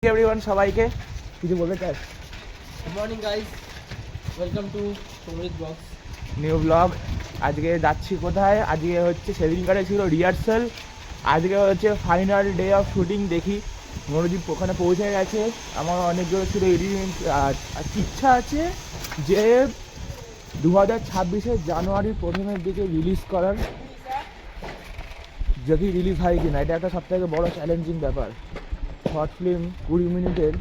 Everyone সবাইকে কিছু বলতে চাই? Good morning guys, welcome to Soumit blogs new blog. আজকে যাচ্ছি কোথায়? আজকে হচ্ছে সেদিনকারে ছিল রিহার্সাল, আজকে হচ্ছে ফাইনাল ডে অফ শুটিং। দেখি মনোদীপ ওখানে পৌঁছে গেছে। আমার অনেকগুলো ছিল এডিটিং, আর ইচ্ছা আছে যে 2026 জানুয়ারির প্রথমের দিকে রিলিজ করার। যদি রিলিজ হয় কিনা, এটা একটা সবথেকে বড় চ্যালেঞ্জিং ব্যাপার। শর্ট ফিল্ম 20 মিনিটের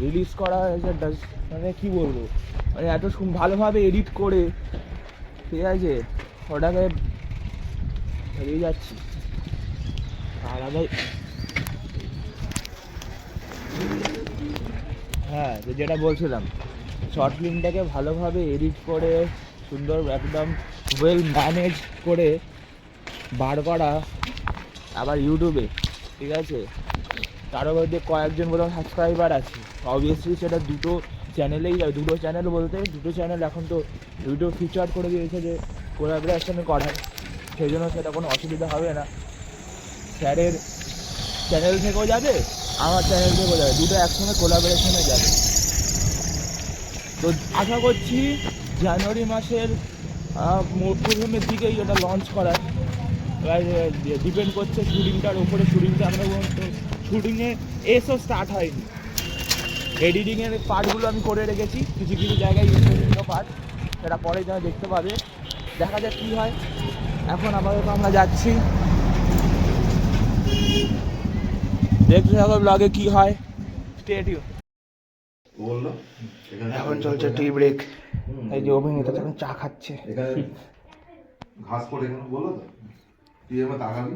রিলিজ করা মানে কী বলবো, মানে এত ভালোভাবে এডিট করে, ঠিক আছে, ওটাকে বেরিয়ে যাচ্ছি আলাদা। হ্যাঁ, যেটা বলছিলাম, শর্ট ফিল্মটাকে ভালোভাবে এডিট করে সুন্দর একদম ওয়েল ম্যানেজ করে বার করা আবার ইউটিউবে, ঠিক আছে। তারও মধ্যে কয়েকজন বলে সাবস্ক্রাইবার আছে, অবভিয়াসলি সেটা দুটো চ্যানেলেই যাবে। দুটো চ্যানেল বলতে দুটো চ্যানেল এখন তো ভিডিও ফিচার করে দিয়েছে যে কোলাবোরেশনে করায়, সেই জন্য সেটা কোনো অসুবিধা হবে না। স্যারের চ্যানেল থেকেও যাবে, আমার চ্যানেল থেকেও যাবে, দুটো একসঙ্গে কোলাবোরেশনে যাবে। তো আশা করছি জানুয়ারি মাসের প্রথমের দিকেই এটা লঞ্চ করার। এবার ডিপেন্ড করছে শুটিংটার উপরে। শুটিংটা আমরা শুটিংয়ে এসও স্টার্ট হয়নি, এডিটিংয়ের পার্টগুলো আমি করে রেখেছি, কিছু কিছু জায়গায় বিভিন্ন পার্ট, সেটা পরে যারা দেখতে পাবে। দেখা যাক কী হয়। এখন আপাতত আমরা যাচ্ছি, দেখতে থাকো ব্লগে কী হয়। Stay tune. এখন চলছে টি ব্রেক। এই যে অভিনেতা তখন চা খাচ্ছে। ঘাস পড়ে এখানে বললো তো, তুই এবার তাকাবি।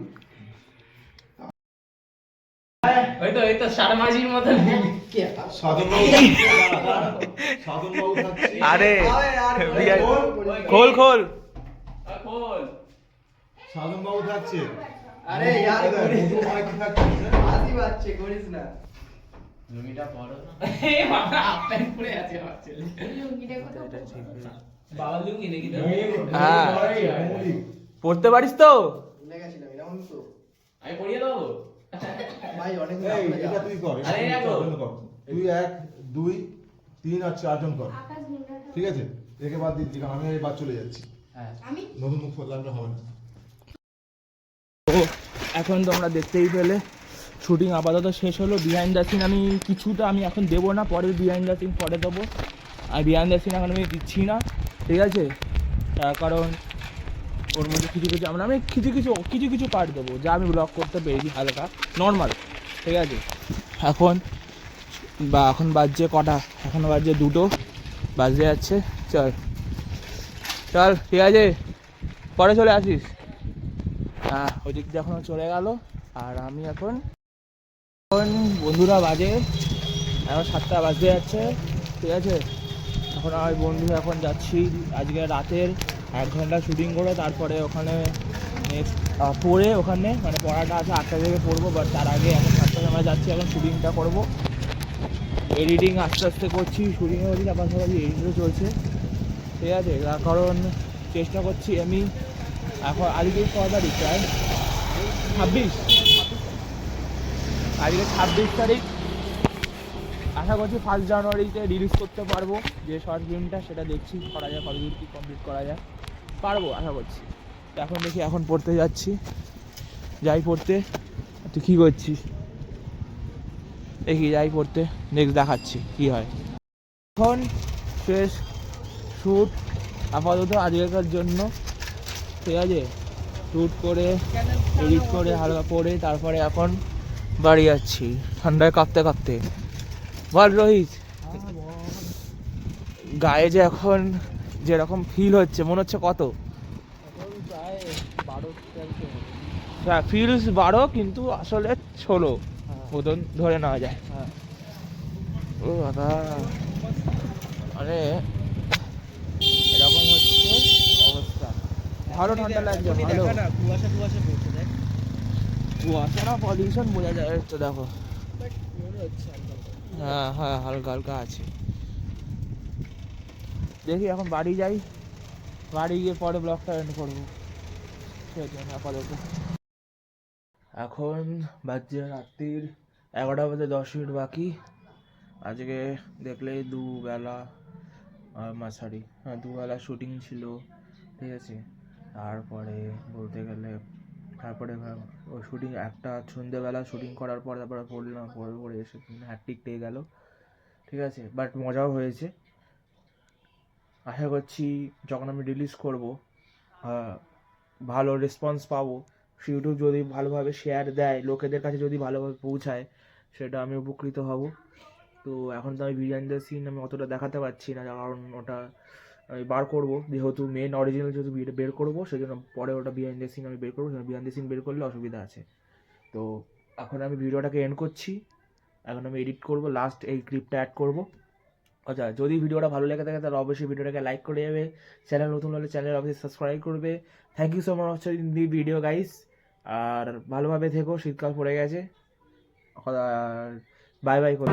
আরে খোল খোল, সাধন বাবু থাকছে। আরে यार বাচ্চা করিস না। লুঙ্গিটা পরো না, এ বাবা আপেন পড়ে আছে আমার ছেলে। লুঙ্গিটা কোথায়? বাবা লুঙ্গি নাকি তো? হ্যাঁ, পড়তে পারিস তো? ভুলে গেছিলাম, এরকম তো আমি পড়িয়ে দেবো ভাই। অনেক এটা তুই কর, তুই 1 2 3 আর 4 জন কর, ঠিক আছে? একে বাদ দিচ্ছি, কারণ আমি বাদ চলে যাচ্ছি। হ্যাঁ, নতুন মুখ লাগলে হবে না। তো এখন তোমরা দেখতেই পেলে শুটিং আপাতত শেষ হলো। বিহাইন্ড দ্য সিন আমি কিছুটা আমি এখন দেবো না, পরে বিহাইন্ড দ্য সিন পরে দেবো। আর বিহাইন্ড দ্য সিন এখন আমি দিচ্ছি না, ঠিক আছে। তার কারণ ওর মধ্যে কিছু কিছু আমি কিছু কিছু পার্ট দেবো যা আমি ব্লগ করতে পেরেছি হালকা নর্মাল, ঠিক আছে। এখন বাজছে কটা? এখন বাজছে 2টো বাজতে যাচ্ছে। চল, ঠিক আছে, পরে চলে আসিস। হ্যাঁ, ওই দিক দিয়ে এখনও চলে গেল। আর আমি এখন বন্ধুরা বাজে এখন 7টা বাজতে যাচ্ছে, ঠিক আছে। এখন আমার বন্ধু এখন যাচ্ছি আজকে রাতের 1 ঘন্টা শুটিং করে, তারপরে ওখানে নেক্সট পড়ে, ওখানে মানে পড়াটা আছে 8টা থেকে পড়বো, বাট তার আগে এখন 7টার সময় যাচ্ছি, এখন শুটিংটা করবো। এডিটিং আস্তে আস্তে করছি, শুটিংয়ে বলছি তার পাশাপাশি এডিটিংও চলছে, ঠিক আছে। তার কারণ চেষ্টা করছি আমি এখন, আজকে কত তারিখ? প্রায় 26, আজকে 26 তারিখ। আশা করছি 1 জানুয়ারিতে রিলিজ করতে পারবো যে শর্ট ফিল্মটা, সেটা দেখছি করা যায়, কতদূর কি কমপ্লিট করা যায়, পারবো আশা করছি। এখন দেখি, এখন পড়তে যাচ্ছি, যাই পড়তে। তুই কী করছিস? দেখি যাই পড়তে, নেক্সট দেখাচ্ছি কী হয়। এখন শেষ শ্যুট আপাতত আজকের জন্য, ঠিক আছে। শ্যুট করে এডিট করে হালকা পরে তারপরে এখন বাড়ি যাচ্ছি ঠান্ডায় কাঁপতে কাঁপতে। বল রোহিত, গায়ে যে এখন যেরকম ফিল হচ্ছে, মনে হচ্ছে কত? ফিলস 12 কিন্তু আসলে 16 মতন ধরে নেওয়া যায়। ও দাদা, মানে এরকম হচ্ছে অবস্থা। ভালো ঠান্ডা লাগছে, ভালো। কুয়াশা না পলিউশন বোঝা যায় তো, দেখো। হ্যাঁ হ্যাঁ, হালকা হালকা আছে। দেখি এখন বাড়ি যাই, বাড়ি গিয়ে পরে ব্লগটা এন্ড করবো। আপাতত এখন বাজছে রাত্রির 11টা বাজে 10 মিনিট বাকি। আজকে দেখলে দুবেলা দুবেলা শুটিং ছিল, ঠিক আছে। তারপরে বলতে গেলে ওই শুটিং একটা সন্ধ্যেবেলা শুটিং করার পর তারপরে পরে এসে হ্যাট্রিক পেয়ে গেল, ঠিক আছে। বাট মজাও হয়েছে। আশা করছি যখন আমি রিলিজ করবো ভালো রেসপন্স পাবো। ইউটিউব যদি ভালোভাবে শেয়ার দেয়, লোকেদের কাছে যদি ভালোভাবে পৌঁছায়, সেটা আমি উপকৃত হব। তো এখন তো আমি বিহাইন্ড দ্য সিন আমি অতটা দেখাতে পারছি না, কারণ ওটা আমি বার করবো, যেহেতু মেন অরিজিনাল যেহেতু বের করবো, সেই জন্য পরে ওটা বিহাইন্ড দ্য সিন আমি বের করবো। বিহাইন্ড দ্য সিন বের করলে অসুবিধা আছে। তো এখন আমি ভিডিওটাকে এন্ড করছি। এখন আমি এডিট করবো, লাস্ট এই ক্লিপটা অ্যাড করবো। আচ্ছা, যদি ভিডিওটা ভালো লেগে থাকে তাহলে অবশ্যই ভিডিওটাকে লাইক করে যাবে। চ্যানেল নতুন হলে চ্যানেল অবশ্যই সাবস্ক্রাইব করবে। Thank you so much watching the video guys. আর ভালোভাবে থেকো, শীতকাল পড়ে গেছে। আর বাই বাই করে